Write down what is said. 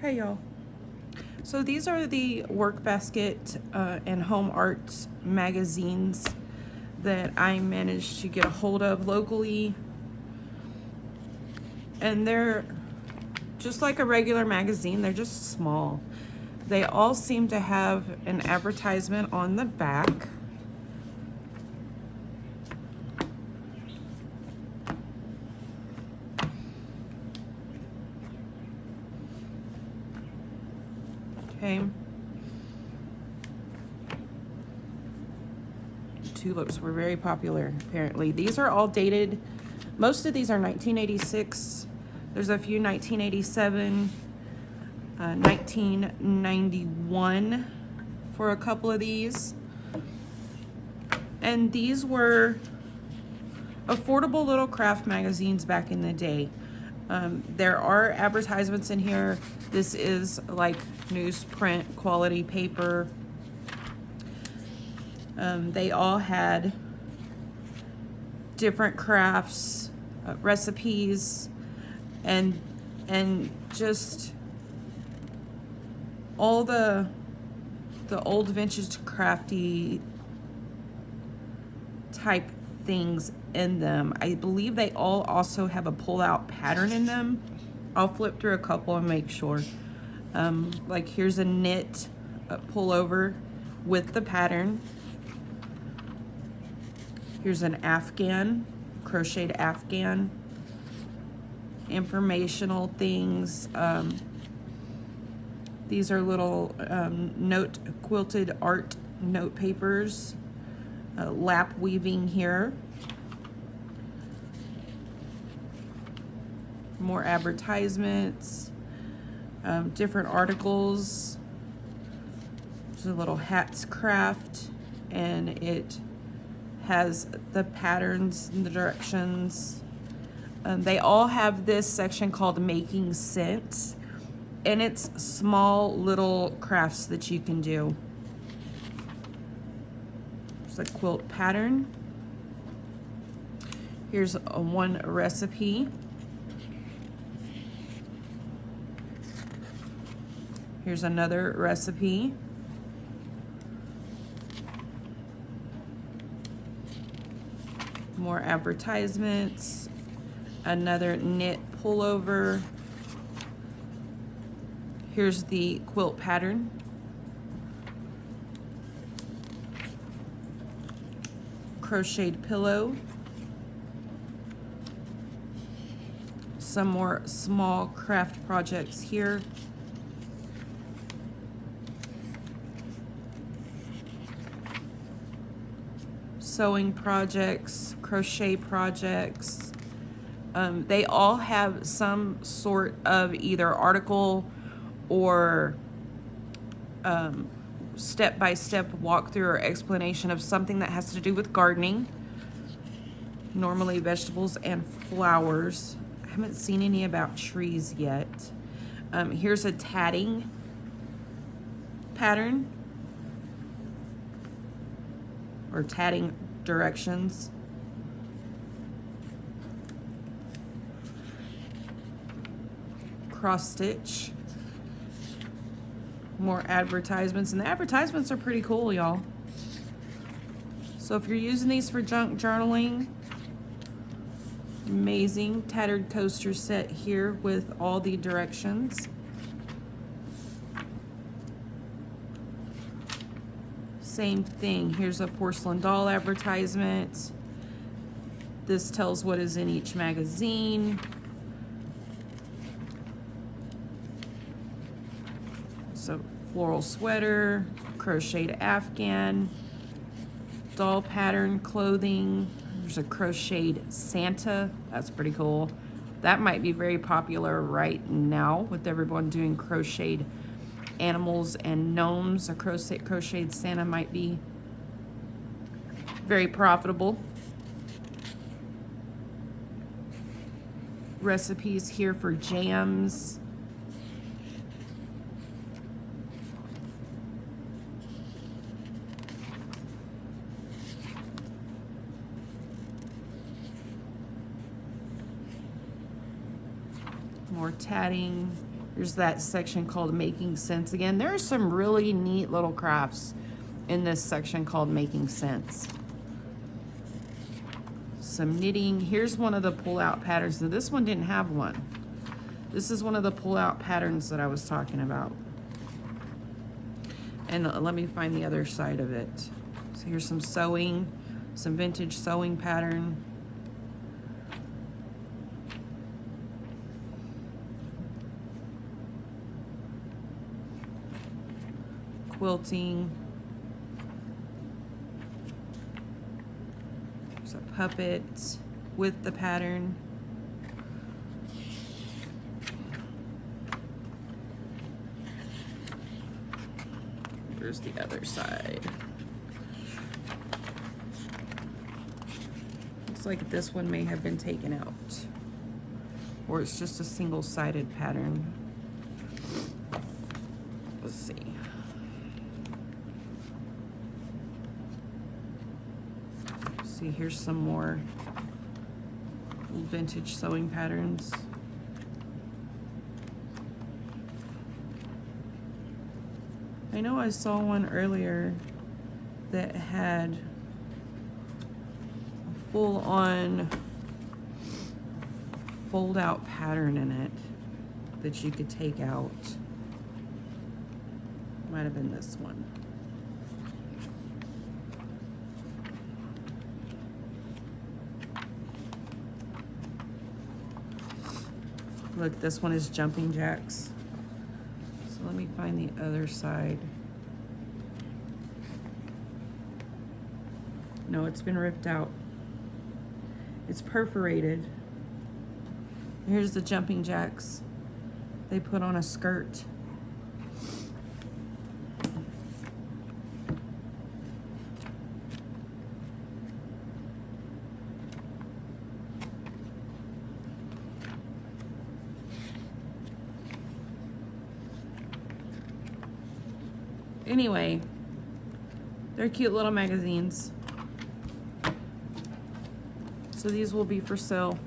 Hey y'all. So these are the Work Basket and Home Arts magazines that I managed to get a hold of locally. And they're just like a regular magazine, they're just small. They all seem to have an advertisement on the back. Okay. Tulips were very popular, apparently. These are all dated. Most of these are 1986. There's a few 1987, 1991 for a couple of these. And these were affordable little craft magazines back in the day. There are advertisements in here. This is like newsprint quality paper. They all had different crafts, recipes, and just all the old vintage crafty type things in them. I believe they all also have a pull-out pattern in them. I'll flip through a couple and make sure. Like here's a knit pullover with the pattern. Here's an Afghan, crocheted Afghan. Informational things. These are little note quilted art note papers. Lap weaving here. More advertisements. Different articles. There's a little hats craft, and it has the patterns and the directions. They all have this section called Making Sense, and it's small little crafts that you can do. There's a quilt pattern. Here's one recipe. Here's another recipe. More advertisements. Another knit pullover. Here's the quilt pattern. Crocheted pillow. Some more small craft projects here. Sewing projects, crochet projects. They all have some sort of either article or step-by-step walkthrough or explanation of something that has to do with gardening. Normally vegetables and flowers. I haven't seen any about trees yet. Here's a tatting pattern or tatting directions. Cross stitch. More advertisements, and the advertisements are pretty cool, y'all. So if you're using these for junk journaling, amazing. Tattered coaster set here with all the directions. Same thing. Here's a porcelain doll advertisement. This tells what is in each magazine. So floral sweater, crocheted Afghan, doll pattern clothing. There's a crocheted Santa. That's pretty cool. That might be very popular right now with everyone doing crocheted animals and gnomes. A crocheted Santa might be very profitable. Recipes here for jams. More tatting. There's that section called Making Sense again. There are some really neat little crafts in this section called Making Sense. Some knitting. Here's one of the pull-out patterns. Now, this one didn't have one. This is one of the pull-out patterns that I was talking about. And let me find the other side of it. So here's some sewing, some vintage sewing pattern. Quilting. There's a puppet with the pattern. There's the other side. Looks like this one may have been taken out, or it's just a single-sided pattern. Let's see. See, here's some more vintage sewing patterns. I know I saw one earlier that had a full-on fold-out pattern in it that you could take out. Might have been this one. Look, this one is jumping jacks. So let me find the other side. No, it's been ripped out. It's perforated. Here's the jumping jacks they put on a skirt. Anyway, they're cute little magazines. So these will be for sale.